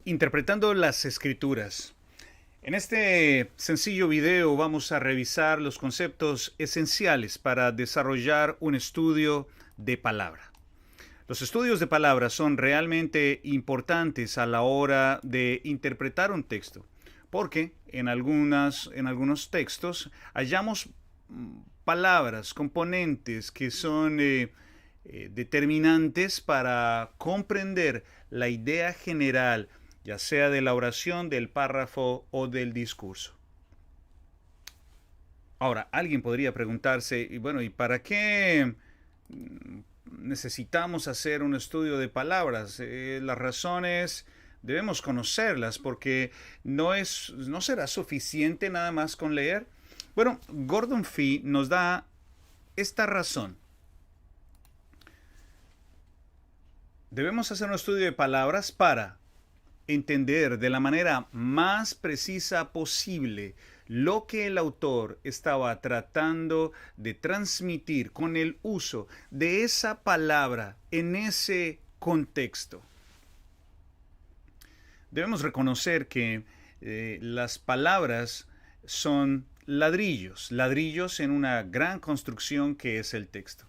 Interpretando las Escrituras. En este sencillo video vamos a revisar los conceptos esenciales para desarrollar un estudio de palabra. Los estudios de palabra son realmente importantes a la hora de interpretar un texto, porque en algunos textos hallamos palabras, componentes que son determinantes para comprender la idea general, ya sea de la oración, del párrafo o del discurso. Ahora, alguien podría preguntarse, y bueno, ¿y para qué necesitamos hacer un estudio de palabras? Las razones debemos conocerlas porque no será suficiente nada más con leer. Bueno, Gordon Fee nos da esta razón. Debemos hacer un estudio de palabras para entender de la manera más precisa posible lo que el autor estaba tratando de transmitir con el uso de esa palabra en ese contexto. Debemos reconocer que las palabras son ladrillos en una gran construcción que es el texto.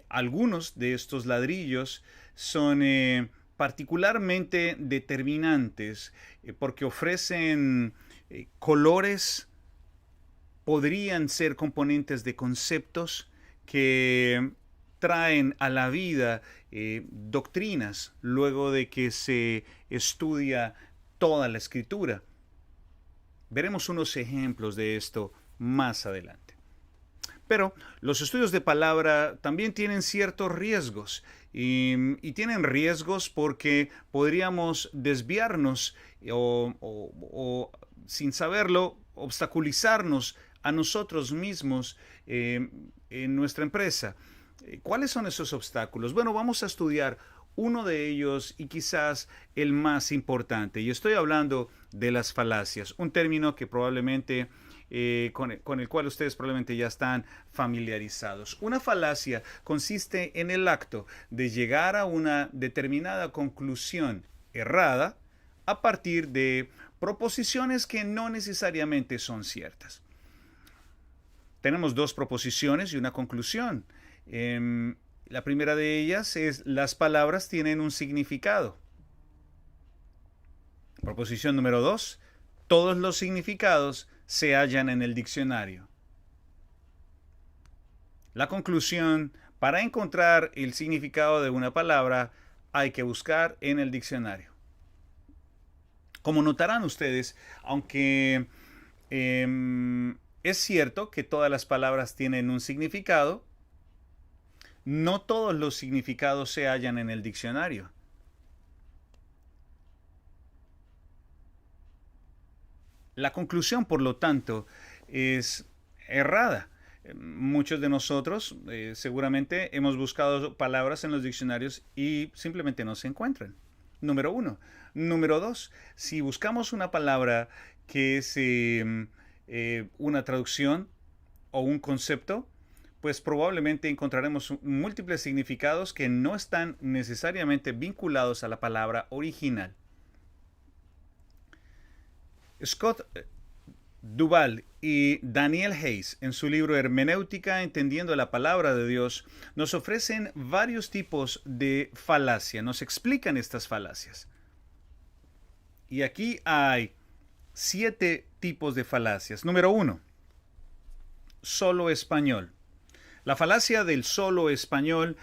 Algunos de estos ladrillos son particularmente determinantes porque ofrecen colores, podrían ser componentes de conceptos que traen a la vida doctrinas luego de que se estudia toda la escritura. Veremos unos ejemplos de esto más adelante. Pero los estudios de palabra también tienen ciertos riesgos y tienen riesgos porque podríamos desviarnos o sin saberlo, obstaculizarnos a nosotros mismos en nuestra empresa. ¿Cuáles son esos obstáculos? Bueno, vamos a estudiar uno de ellos y quizás el más importante. Y estoy hablando de las falacias, un término que probablemente con el cual ustedes probablemente ya están familiarizados. Una falacia consiste en el acto de llegar a una determinada conclusión errada a partir de proposiciones que no necesariamente son ciertas. Tenemos dos proposiciones y una conclusión. La primera de ellas es: las palabras tienen un significado. Proposición número 2: todos los significados se hallan en el diccionario. La conclusión: para encontrar el significado de una palabra hay que buscar en el diccionario. Como notarán ustedes, aunque es cierto que todas las palabras tienen un significado, no todos los significados se hallan en el diccionario. La conclusión, por lo tanto, es errada. Muchos de nosotros seguramente hemos buscado palabras en los diccionarios y simplemente no se encuentran. Número 1. Número 2. Si buscamos una palabra que es una traducción o un concepto, pues probablemente encontraremos múltiples significados que no están necesariamente vinculados a la palabra original. Scott Duvall y Daniel Hayes, en su libro Hermenéutica entendiendo la palabra de Dios, nos ofrecen varios tipos de falacia, nos explican estas falacias. Y aquí hay 7 tipos de falacias. Número 1, solo español. La falacia del solo español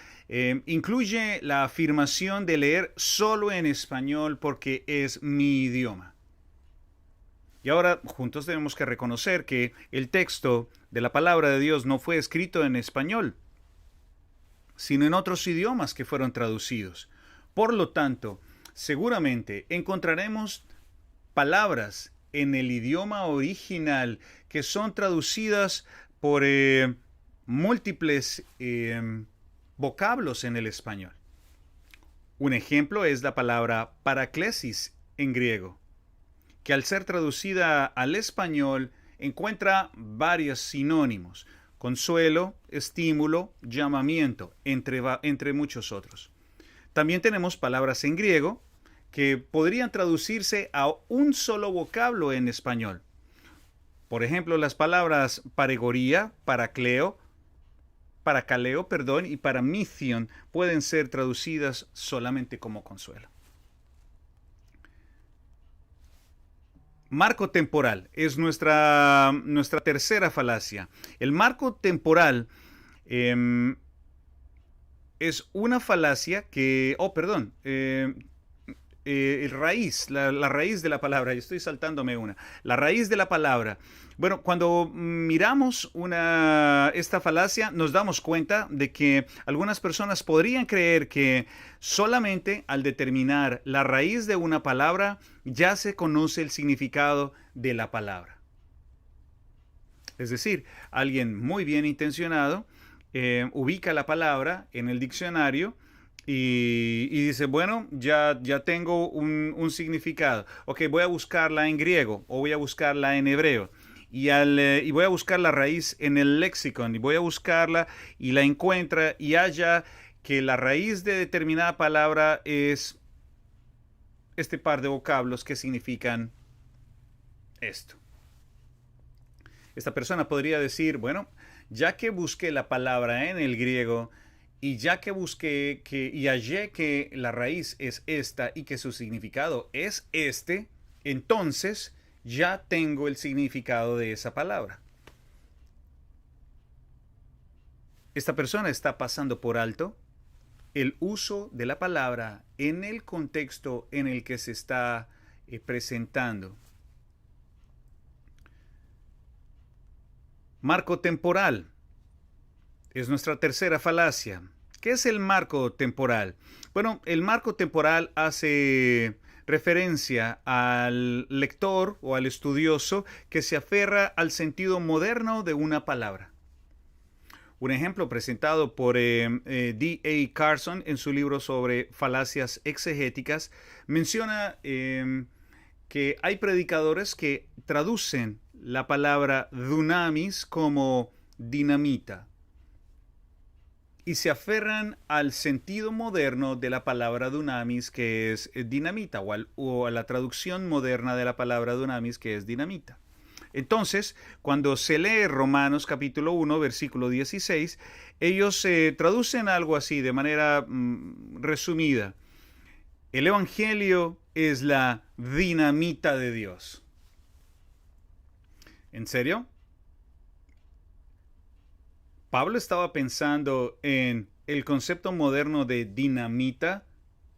incluye la afirmación de leer solo en español porque es mi idioma. Y ahora juntos tenemos que reconocer que el texto de la palabra de Dios no fue escrito en español, sino en otros idiomas que fueron traducidos. Por lo tanto, seguramente encontraremos palabras en el idioma original que son traducidas por múltiples vocablos en el español. Un ejemplo es la palabra paraklesis en griego, que al ser traducida al español encuentra varios sinónimos: consuelo, estímulo, llamamiento, entre muchos otros. También tenemos palabras en griego que podrían traducirse a un solo vocablo en español. Por ejemplo, las palabras paregoría, paracaleo, perdón, y paramición pueden ser traducidas solamente como consuelo. Marco temporal es nuestra tercera falacia. El marco temporal es una falacia que, la raíz de la palabra, estoy saltándome una, la raíz de la palabra. Bueno, cuando miramos esta falacia, nos damos cuenta de que algunas personas podrían creer que solamente al determinar la raíz de una palabra, ya se conoce el significado de la palabra. Es decir, alguien muy bien intencionado ubica la palabra en el diccionario y dice, bueno, ya tengo un significado. Ok, voy a buscarla en griego o voy a buscarla en hebreo. Y voy a buscar la raíz en el lexicon y voy a buscarla y la encuentra y halla que la raíz de determinada palabra es este par de vocablos que significan esto. Esta persona podría decir, bueno, ya que busqué la palabra en el griego y ya que busqué y hallé que la raíz es esta y que su significado es este, entonces ya tengo el significado de esa palabra. Esta persona está pasando por alto el uso de la palabra en el contexto en el que se está presentando. Marco temporal es nuestra tercera falacia. ¿Qué es el marco temporal? Bueno, el marco temporal hace referencia al lector o al estudioso que se aferra al sentido moderno de una palabra. Un ejemplo presentado por D.A. Carson en su libro sobre falacias exegéticas menciona que hay predicadores que traducen la palabra dunamis como dinamita y se aferran al sentido moderno de la palabra dunamis, que es dinamita, o a la traducción moderna de la palabra dunamis, que es dinamita. Entonces, cuando se lee Romanos capítulo 1, versículo 16, ellos traducen algo así de manera resumida. El Evangelio es la dinamita de Dios. ¿En serio? Pablo estaba pensando en el concepto moderno de dinamita,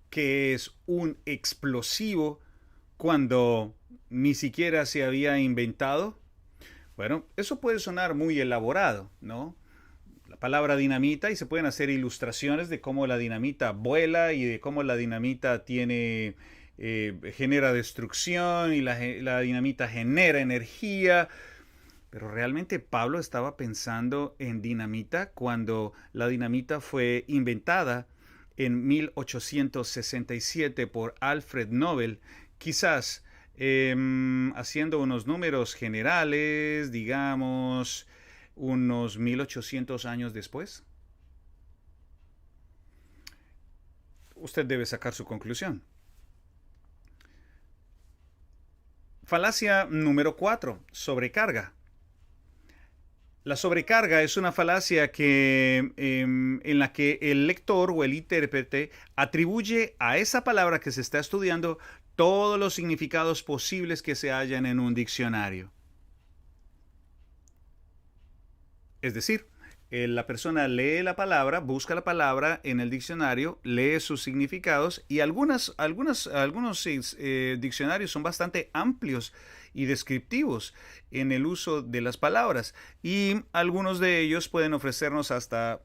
que es un explosivo cuando ni siquiera se había inventado. Bueno, eso puede sonar muy elaborado, ¿no? La palabra dinamita, y se pueden hacer ilustraciones de cómo la dinamita vuela y de cómo la dinamita genera destrucción y la dinamita genera energía. Pero realmente Pablo estaba pensando en dinamita cuando la dinamita fue inventada en 1867 por Alfred Nobel, quizás haciendo unos números generales, digamos, unos 1800 años después. Usted debe sacar su conclusión. Falacia número 4, sobrecarga. La sobrecarga es una falacia en la que el lector o el intérprete atribuye a esa palabra que se está estudiando todos los significados posibles que se hallan en un diccionario. Es decir, la persona lee la palabra, busca la palabra en el diccionario, lee sus significados y algunos diccionarios son bastante amplios y descriptivos en el uso de las palabras y algunos de ellos pueden ofrecernos hasta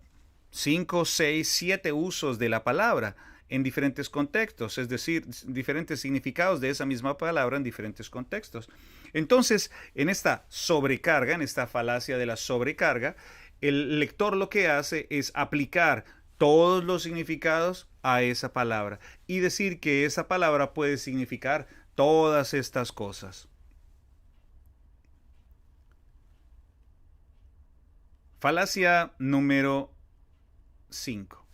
5, 6, 7 usos de la palabra en diferentes contextos, es decir, diferentes significados de esa misma palabra en diferentes contextos. Entonces, en esta sobrecarga, en esta falacia de la sobrecarga, el lector lo que hace es aplicar todos los significados a esa palabra y decir que esa palabra puede significar todas estas cosas. Falacia número 5.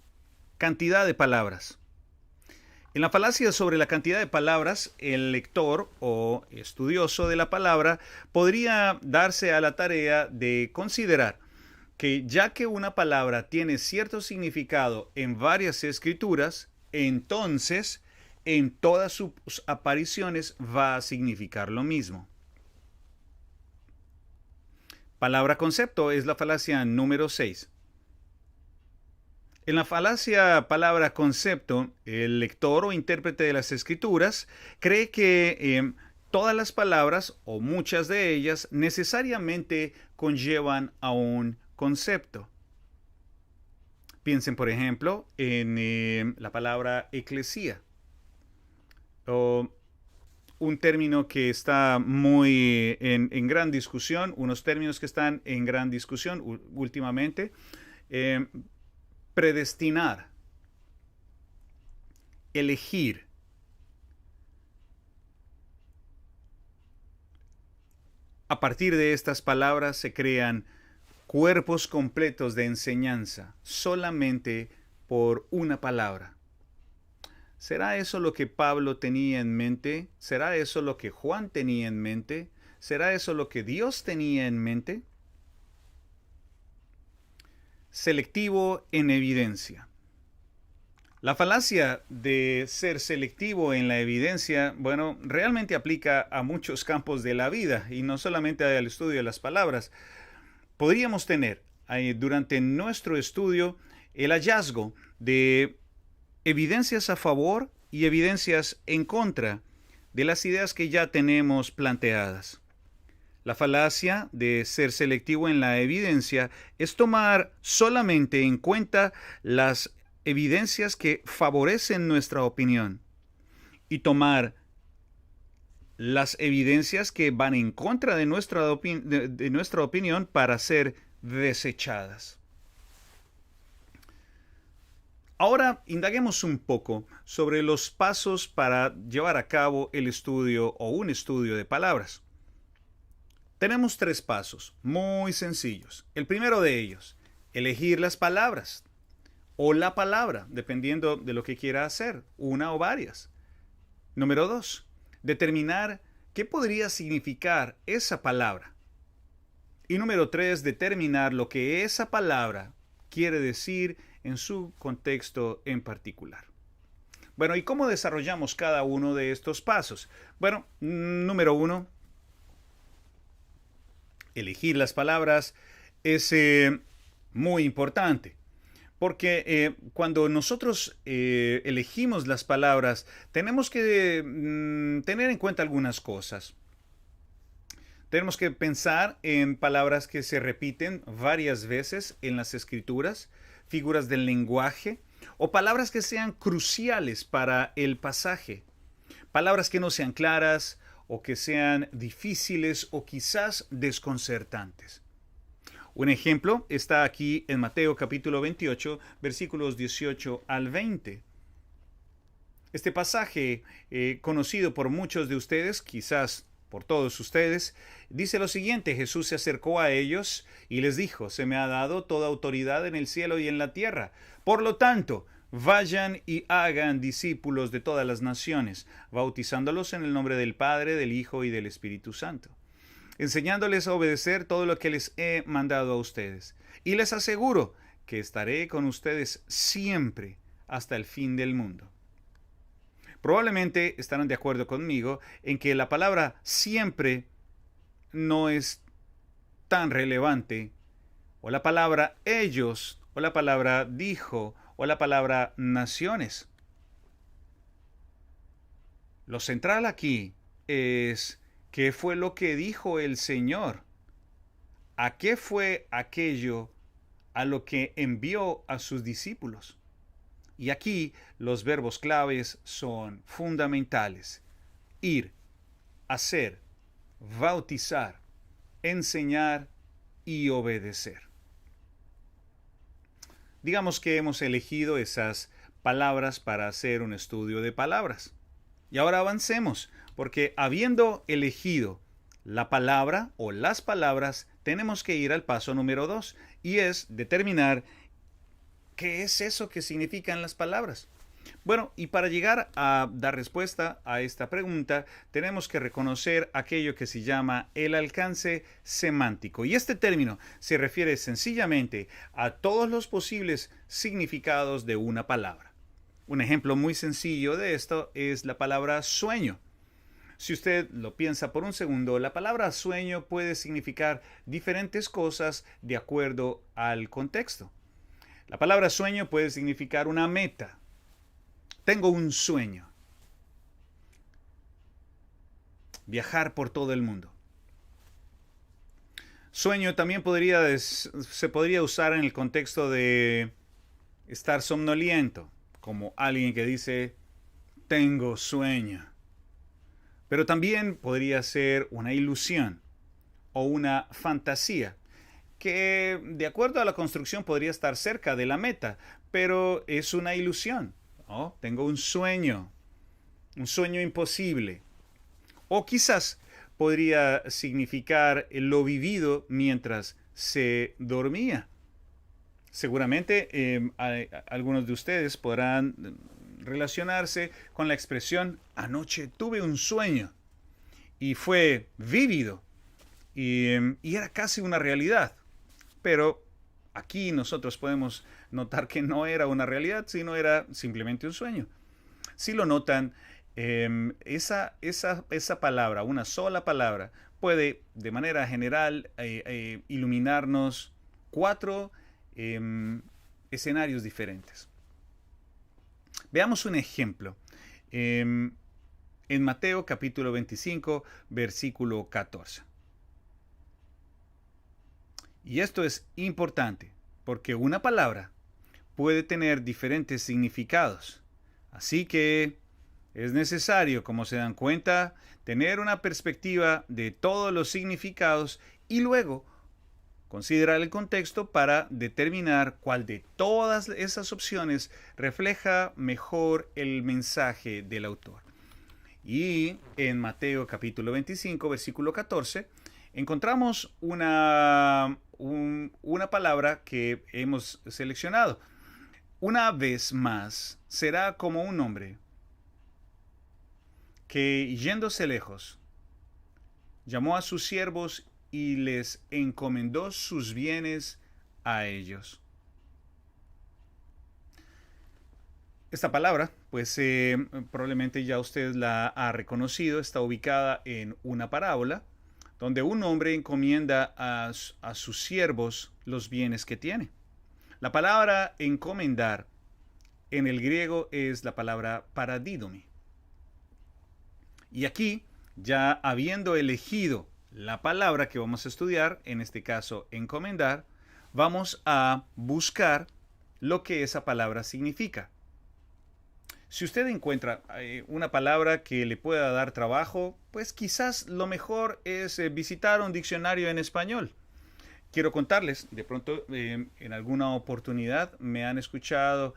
Cantidad de palabras. En la falacia sobre la cantidad de palabras, el lector o estudioso de la palabra podría darse a la tarea de considerar que ya que una palabra tiene cierto significado en varias escrituras, entonces en todas sus apariciones va a significar lo mismo. Palabra concepto es la falacia número 6. En la falacia palabra concepto, el lector o intérprete de las escrituras cree que todas las palabras o muchas de ellas necesariamente conllevan a un concepto. Piensen, por ejemplo, en la palabra eclesía, o un término que está muy en gran discusión, unos términos que están en gran discusión últimamente. Predestinar, elegir. A partir de estas palabras se crean cuerpos completos de enseñanza solamente por una palabra. ¿Será eso lo que Pablo tenía en mente? ¿Será eso lo que Juan tenía en mente? ¿Será eso lo que Dios tenía en mente? Selectivo en evidencia. La falacia de ser selectivo en la evidencia, bueno, realmente aplica a muchos campos de la vida y no solamente al estudio de las palabras. Podríamos tener durante nuestro estudio el hallazgo de evidencias a favor y evidencias en contra de las ideas que ya tenemos planteadas. La falacia de ser selectivo en la evidencia es tomar solamente en cuenta las evidencias que favorecen nuestra opinión y tomar las evidencias que van en contra de nuestra opinión para ser desechadas. Ahora indaguemos un poco sobre los pasos para llevar a cabo el estudio o un estudio de palabras. Tenemos 3 pasos muy sencillos. El primero de ellos, elegir las palabras o la palabra, dependiendo de lo que quiera hacer, una o varias. Número 2, determinar qué podría significar esa palabra. Y número 3, determinar lo que esa palabra quiere decir en su contexto en particular. Bueno, ¿y cómo desarrollamos cada uno de estos pasos? Bueno, número 1, elegir las palabras es muy importante. Porque cuando nosotros elegimos las palabras, tenemos que tener en cuenta algunas cosas. Tenemos que pensar en palabras que se repiten varias veces en las escrituras, figuras del lenguaje, o palabras que sean cruciales para el pasaje. Palabras que no sean claras, o que sean difíciles, o quizás desconcertantes. Un ejemplo está aquí en Mateo capítulo 28, versículos 18 al 20. Este pasaje, conocido por muchos de ustedes, quizás por todos ustedes, dice lo siguiente: Jesús se acercó a ellos y les dijo: se me ha dado toda autoridad en el cielo y en la tierra. Por lo tanto, vayan y hagan discípulos de todas las naciones, bautizándolos en el nombre del Padre, del Hijo y del Espíritu Santo, enseñándoles a obedecer todo lo que les he mandado a ustedes. Y les aseguro que estaré con ustedes siempre hasta el fin del mundo. Probablemente estarán de acuerdo conmigo en que la palabra siempre no es tan relevante, o la palabra ellos, o la palabra dijo, o la palabra naciones. Lo central aquí es: ¿qué fue lo que dijo el Señor? ¿A qué fue aquello a lo que envió a sus discípulos? Y aquí los verbos claves son fundamentales: ir, hacer, bautizar, enseñar y obedecer. Digamos que hemos elegido esas palabras para hacer un estudio de palabras. Y ahora avancemos, porque habiendo elegido la palabra o las palabras, tenemos que ir al paso número 2, y es determinar qué es eso que significan las palabras. Bueno, y para llegar a dar respuesta a esta pregunta, tenemos que reconocer aquello que se llama el alcance semántico. Y este término se refiere sencillamente a todos los posibles significados de una palabra. Un ejemplo muy sencillo de esto es la palabra sueño. Si usted lo piensa por un segundo, la palabra sueño puede significar diferentes cosas de acuerdo al contexto. La palabra sueño puede significar una meta. Tengo un sueño. Viajar por todo el mundo. Sueño también se podría usar en el contexto de estar somnoliento, como alguien que dice, tengo sueño. Pero también podría ser una ilusión o una fantasía, que de acuerdo a la construcción podría estar cerca de la meta, pero es una ilusión. Oh, tengo un sueño imposible. O quizás podría significar lo vivido mientras se dormía. Seguramente algunos de ustedes podrán relacionarse con la expresión anoche tuve un sueño y fue vívido y era casi una realidad. Pero aquí nosotros podemos notar que no era una realidad, sino era simplemente un sueño. Si lo notan, esa palabra, una sola palabra, puede de manera general iluminarnos cuatro escenarios diferentes. Veamos un ejemplo. En Mateo capítulo 25, versículo 14. Y esto es importante, porque una palabra puede tener diferentes significados. Así que es necesario, como se dan cuenta, tener una perspectiva de todos los significados y luego considerar el contexto para determinar cuál de todas esas opciones refleja mejor el mensaje del autor. Y en Mateo capítulo 25, versículo 14, encontramos una palabra que hemos seleccionado. Una vez más, será como un hombre que, yéndose lejos, llamó a sus siervos y les encomendó sus bienes a ellos. Esta palabra, pues probablemente ya usted la ha reconocido, está ubicada en una parábola donde un hombre encomienda a sus siervos los bienes que tiene. La palabra encomendar en el griego es la palabra paradidomi. Y aquí, ya habiendo elegido la palabra que vamos a estudiar, en este caso encomendar, vamos a buscar lo que esa palabra significa. Si usted encuentra una palabra que le pueda dar trabajo, pues quizás lo mejor es visitar un diccionario en español. Quiero contarles, de pronto en alguna oportunidad me han escuchado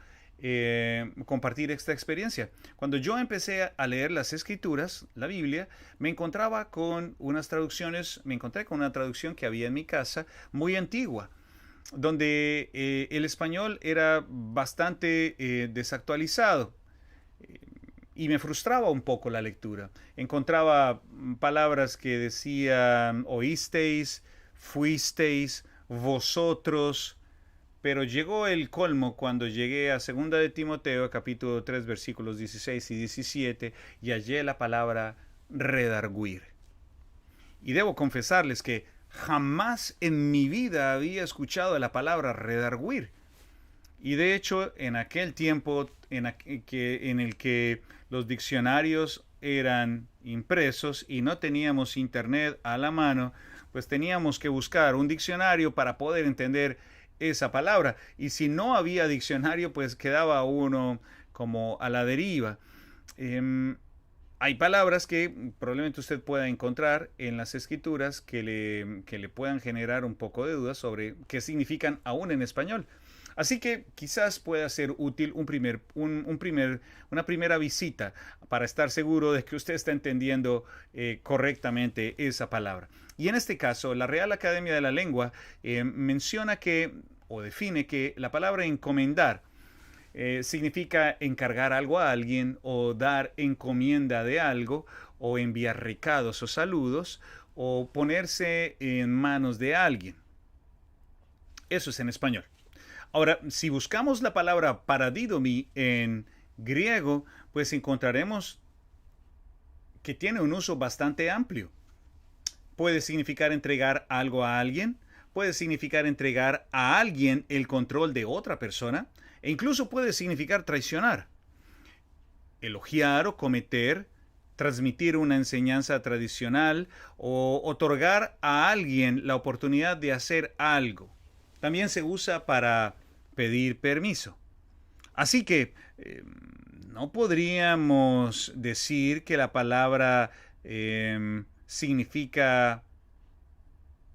compartir esta experiencia. Cuando yo empecé a leer las escrituras, la Biblia, me encontré con una traducción que había en mi casa muy antigua, donde el español era bastante desactualizado. Y me frustraba un poco la lectura. Encontraba palabras que decían oísteis, fuisteis, vosotros, pero llegó el colmo cuando llegué a 2 de Timoteo, capítulo 3, versículos 16 y 17, y hallé la palabra redarguir. Y debo confesarles que jamás en mi vida había escuchado la palabra redarguir. Y de hecho, en aquel tiempo en el que los diccionarios eran impresos y no teníamos internet a la mano, pues teníamos que buscar un diccionario para poder entender esa palabra. Y si no había diccionario, pues quedaba uno como a la deriva. Hay palabras que probablemente usted pueda encontrar en las escrituras que le puedan generar un poco de dudas sobre qué significan aún en español. Así que quizás pueda ser útil una primera visita para estar seguro de que usted está entendiendo correctamente esa palabra. Y en este caso, la Real Academia de la Lengua menciona que, o define que la palabra encomendar significa encargar algo a alguien o dar encomienda de algo o enviar recados o saludos o ponerse en manos de alguien. Eso es en español. Ahora, si buscamos la palabra paradidomi en griego, pues encontraremos que tiene un uso bastante amplio. Puede significar entregar algo a alguien, puede significar entregar a alguien el control de otra persona, e incluso puede significar traicionar, elogiar o cometer, transmitir una enseñanza tradicional o otorgar a alguien la oportunidad de hacer algo. También se usa para pedir permiso. Así que no podríamos decir que la palabra significa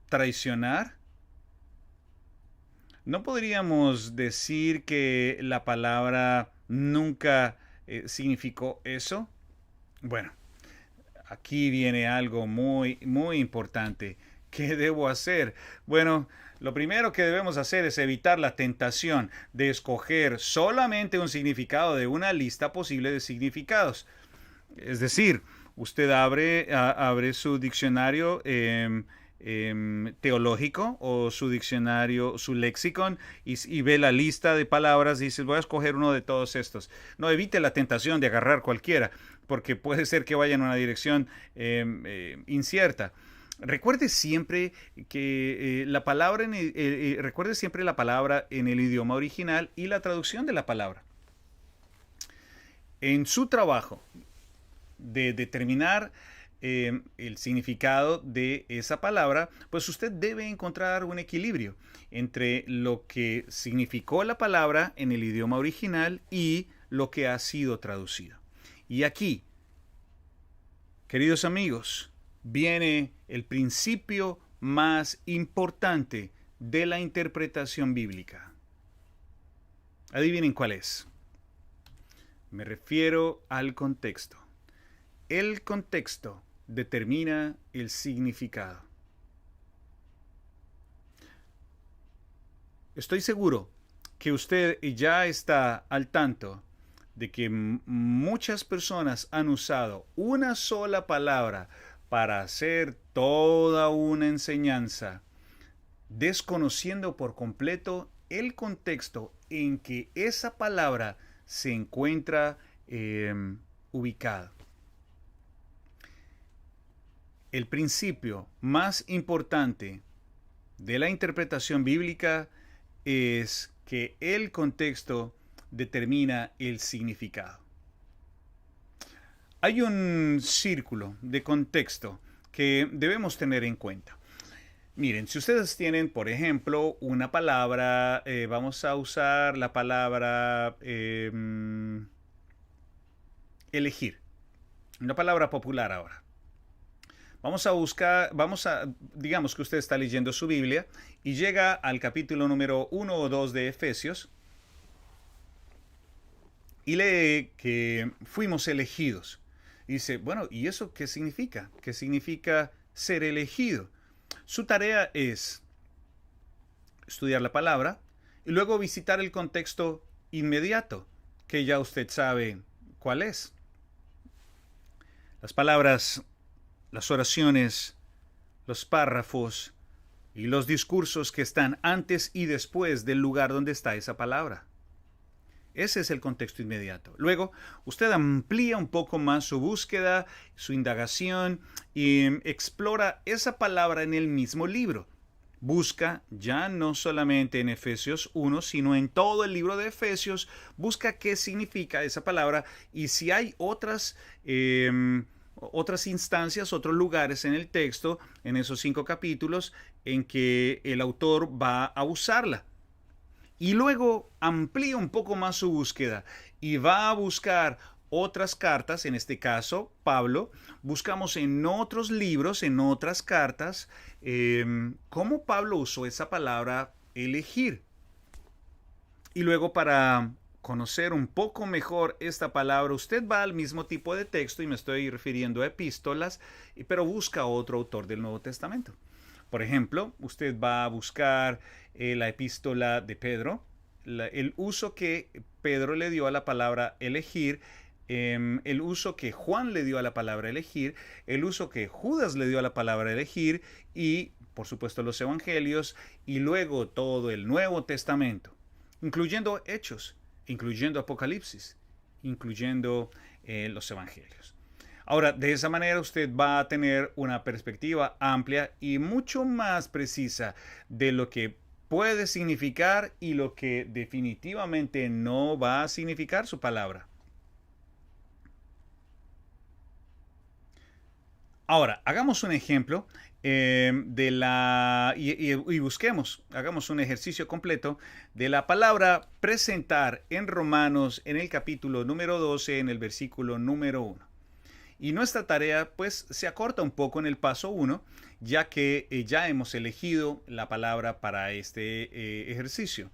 traicionar. No podríamos decir que la palabra nunca significó eso. Bueno, aquí viene algo muy, muy importante. ¿Qué debo hacer? Bueno, lo primero que debemos hacer es evitar la tentación de escoger solamente un significado de una lista posible de significados. Es decir, usted abre su diccionario teológico o su diccionario, su lexicon y ve la lista de palabras y dice, voy a escoger uno de todos estos. No evite la tentación de agarrar cualquiera, porque puede ser que vaya en una dirección incierta. Recuerde siempre que recuerde siempre la palabra en el idioma original y la traducción de la palabra. En su trabajo de determinar el significado de esa palabra, pues usted debe encontrar un equilibrio entre lo que significó la palabra en el idioma original y lo que ha sido traducido. Y aquí, queridos amigos, viene el principio más importante de la interpretación bíblica. Adivinen cuál es. Me refiero al contexto. El contexto determina el significado. Estoy seguro que usted ya está al tanto de que muchas personas han usado una sola palabra para hacer toda una enseñanza, desconociendo por completo el contexto en que esa palabra se encuentra ubicada. El principio más importante de la interpretación bíblica es que el contexto determina el significado. Hay un círculo de contexto que debemos tener en cuenta. Miren, si ustedes tienen, por ejemplo, una palabra, vamos a usar la palabra elegir, una palabra popular ahora. Digamos que usted está leyendo su Biblia y llega al capítulo número 1 o 2 de Efesios y lee que fuimos elegidos. Y dice, bueno, ¿y eso qué significa? ¿Qué significa ser elegido? Su tarea es estudiar la palabra y luego visitar el contexto inmediato, que ya usted sabe cuál es. Las palabras, las oraciones, los párrafos y los discursos que están antes y después del lugar donde está esa palabra. Ese es el contexto inmediato. Luego, usted amplía un poco más su búsqueda, su indagación y explora esa palabra en el mismo libro. Busca ya no solamente en Efesios 1, sino en todo el libro de Efesios. Busca qué significa esa palabra y si hay otras instancias, otros lugares en el texto, en esos 5 capítulos, en que el autor va a usarla. Y luego amplía un poco más su búsqueda y va a buscar otras cartas, en este caso Pablo. Buscamos en otros libros, en otras cartas, cómo Pablo usó esa palabra elegir. Y luego para conocer un poco mejor esta palabra, usted va al mismo tipo de texto, y me estoy refiriendo a epístolas, pero busca otro autor del Nuevo Testamento. Por ejemplo, usted va a buscar la epístola de Pedro, el uso que Pedro le dio a la palabra elegir, el uso que Juan le dio a la palabra elegir, el uso que Judas le dio a la palabra elegir y, por supuesto, los evangelios y luego todo el Nuevo Testamento, incluyendo Hechos, incluyendo Apocalipsis, incluyendo los evangelios. Ahora, de esa manera usted va a tener una perspectiva amplia y mucho más precisa de lo que puede significar y lo que definitivamente no va a significar su palabra. Ahora, hagamos un ejemplo y busquemos, hagamos un ejercicio completo de la palabra presentar en Romanos en el capítulo número 12, en el versículo número 1. Y nuestra tarea pues se acorta un poco en el paso 1, ya que ya hemos elegido la palabra para este ejercicio.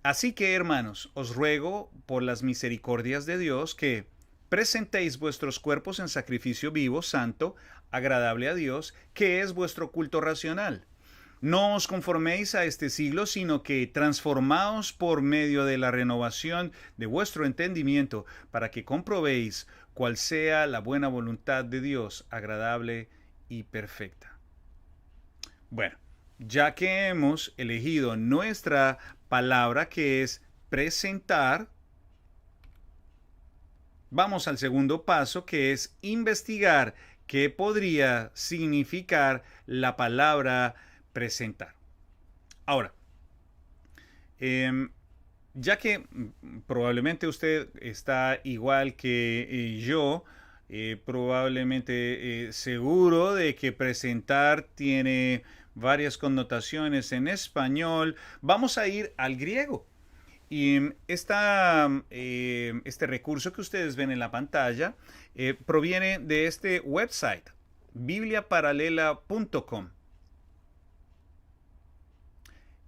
Así que, hermanos, os ruego por las misericordias de Dios que presentéis vuestros cuerpos en sacrificio vivo, santo, agradable a Dios, que es vuestro culto racional. No os conforméis a este siglo, sino que transformaos por medio de la renovación de vuestro entendimiento, para que comprobéis cuál sea la buena voluntad de Dios, agradable y perfecta. Bueno, ya que hemos elegido nuestra palabra, que es presentar, vamos al segundo paso, que es investigar qué podría significar la palabra presentar. Ahora, ya que probablemente usted está igual que yo, probablemente seguro de que presentar tiene varias connotaciones en español, vamos a ir al griego. Y este recurso que ustedes ven en la pantalla proviene de este website, bibliaparalela.com.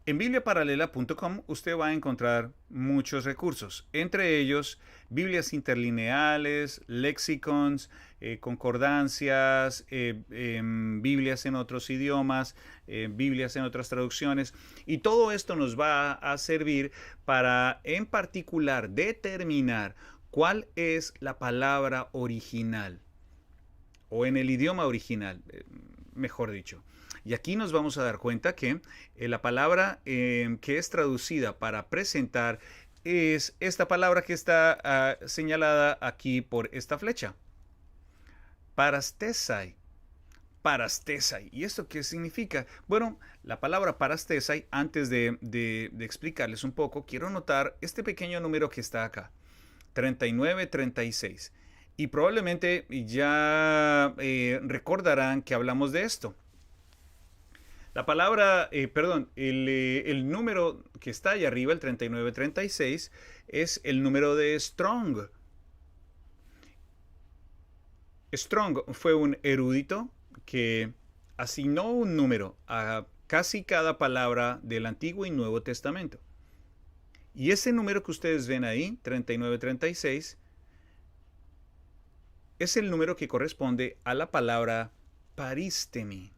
En bibliaparalela.com usted va a encontrar muchos recursos, entre ellos Biblias interlineales, lexicons, concordancias, Biblias en otros idiomas, Biblias en otras traducciones. Y todo esto nos va a servir para, en particular, determinar cuál es la palabra original, o en el idioma original, mejor dicho. Y aquí nos vamos a dar cuenta que la palabra que es traducida para presentar es esta palabra que está señalada aquí por esta flecha. Parastesai. Parastesai. ¿Y esto qué significa? Bueno, la palabra parastesai, antes de explicarles un poco, quiero notar este pequeño número que está acá. 3936. Y probablemente ya recordarán que hablamos de esto. La palabra, el número que está ahí arriba, el 3936, es el número de Strong. Strong fue un erudito que asignó un número a casi cada palabra del Antiguo y Nuevo Testamento. Y ese número que ustedes ven ahí, 3936, es el número que corresponde a la palabra paristemi.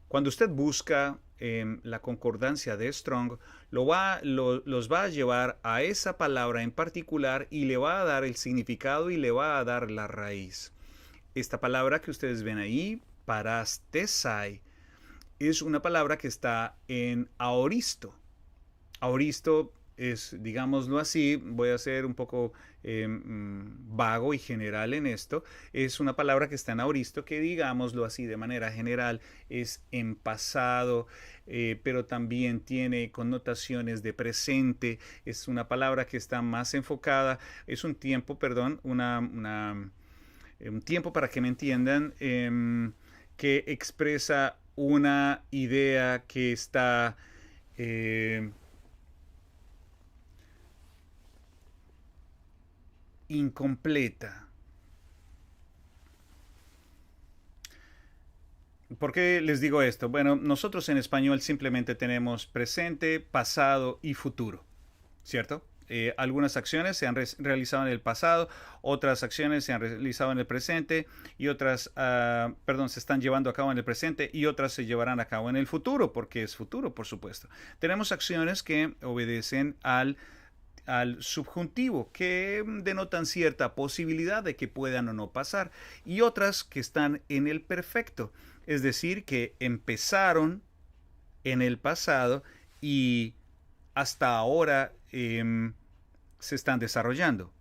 Cuando usted busca la concordancia de Strong, los va a llevar a esa palabra en particular y le va a dar el significado y le va a dar la raíz. Esta palabra que ustedes ven ahí, parastesai, es una palabra que está en aoristo. Aoristo es, digámoslo así, voy a ser un poco vago y general en esto, es una palabra que está en aoristo que, digámoslo así de manera general, es en pasado, pero también tiene connotaciones de presente, es una palabra que está más enfocada, es un tiempo, perdón, un tiempo para que me entiendan, que expresa una idea que está incompleta. ¿Por qué les digo esto? Bueno, nosotros en español simplemente tenemos presente, pasado y futuro, ¿cierto? algunas acciones se han realizado en el pasado, otras acciones se han realizado en el presente y otras, se están llevando a cabo en el presente y otras se llevarán a cabo en el futuro, porque es futuro, por supuesto. Tenemos acciones que obedecen al subjuntivo, que denotan cierta posibilidad de que puedan o no pasar, y otras que están en el perfecto, es decir, que empezaron en el pasado y hasta ahora se están desarrollando.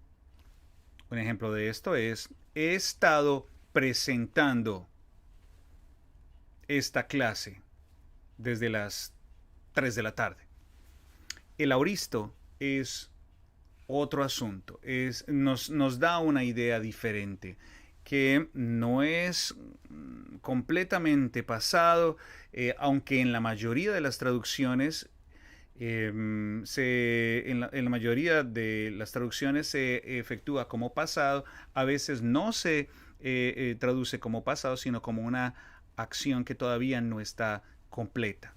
Un ejemplo de esto es: he estado presentando esta clase desde las 3 de la tarde. El auristo es otro asunto, nos da una idea diferente, que no es completamente pasado, aunque en la mayoría de las traducciones en la mayoría de las traducciones se efectúa como pasado. A veces no se traduce como pasado, sino como una acción que todavía no está completa.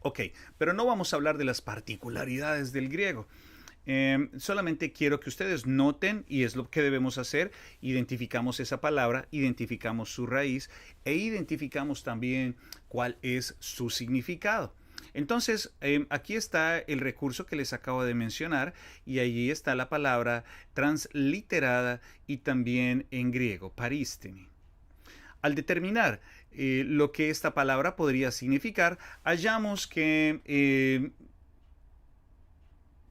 Ok, pero no vamos a hablar de las particularidades del griego. Solamente quiero que ustedes noten, y es lo que debemos hacer: identificamos esa palabra, identificamos su raíz e identificamos también cuál es su significado. Entonces, aquí está el recurso que les acabo de mencionar, y allí está la palabra transliterada y también en griego, paristemi. Al determinar lo que esta palabra podría significar, hallamos que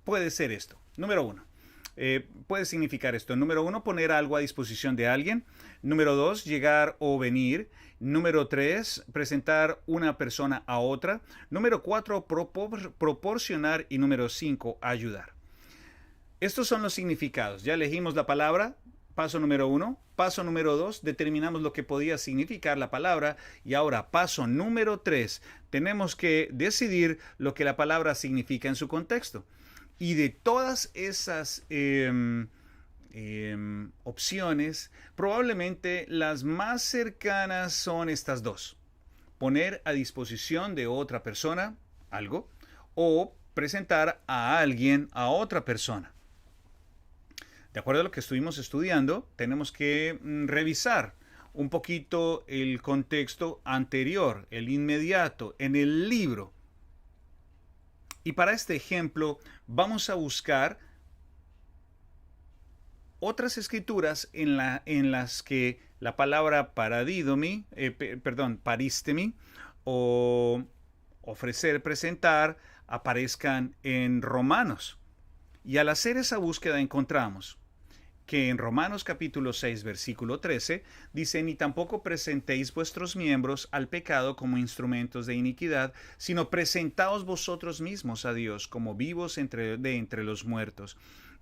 puede ser esto. Número 1. Puede significar esto. Número 1, poner algo a disposición de alguien. Número 2, llegar o venir. Número 3, presentar una persona a otra. Número 4, proporcionar. Y número 5, ayudar. Estos son los significados. Ya elegimos la palabra. Paso número 1. Paso número 2, determinamos lo que podía significar la palabra. Y ahora, paso número 3, tenemos que decidir lo que la palabra significa en su contexto. Y de todas esas opciones, probablemente las más cercanas son estas dos: poner a disposición de otra persona algo, o presentar a alguien a otra persona. De acuerdo a lo que estuvimos estudiando, tenemos que revisar un poquito el contexto anterior, el inmediato, en el libro. Y para este ejemplo vamos a buscar otras escrituras en las que la palabra paristemi o ofrecer, presentar, aparezcan en Romanos. Y al hacer esa búsqueda encontramos que en Romanos capítulo 6, versículo 13, dice: ni tampoco presentéis vuestros miembros al pecado como instrumentos de iniquidad, sino presentaos vosotros mismos a Dios como vivos de entre los muertos,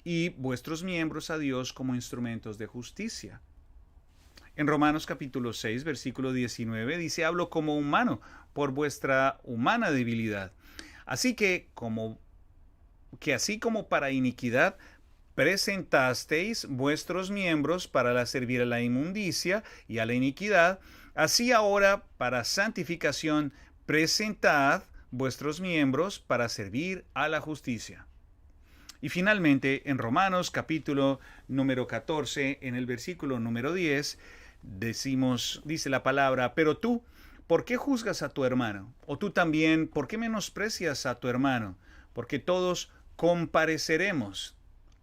y vuestros miembros a Dios como instrumentos de justicia. En Romanos capítulo 6, versículo 19, dice: hablo como humano por vuestra humana debilidad. Así que así como para iniquidad presentasteis vuestros miembros para servir a la inmundicia y a la iniquidad, así ahora para santificación presentad vuestros miembros para servir a la justicia. Y finalmente, en Romanos capítulo número 14, en el versículo número 10, dice la palabra: pero tú, ¿por qué juzgas a tu hermano? O tú también, ¿por qué menosprecias a tu hermano? Porque todos compareceremos.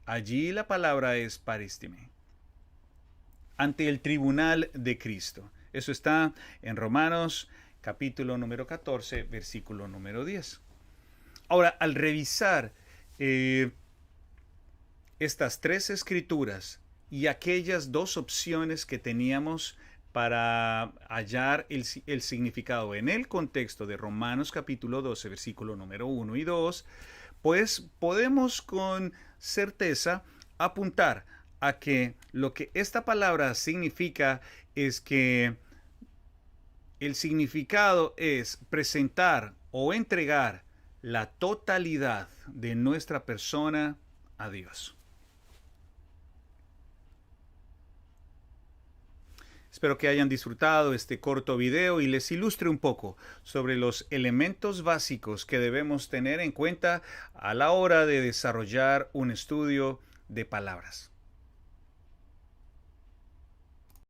Allí la palabra es paristemi, ante el tribunal de Cristo. Eso está en Romanos capítulo número 14, versículo número 10. Ahora, al revisar estas tres escrituras y aquellas dos opciones que teníamos para hallar el significado en el contexto de Romanos capítulo 12, versículo número 1 y 2, pues podemos con certeza apuntar a que lo que esta palabra significa es que el significado es presentar o entregar la totalidad de nuestra persona a Dios. Espero que hayan disfrutado este corto video y les ilustre un poco sobre los elementos básicos que debemos tener en cuenta a la hora de desarrollar un estudio de palabras.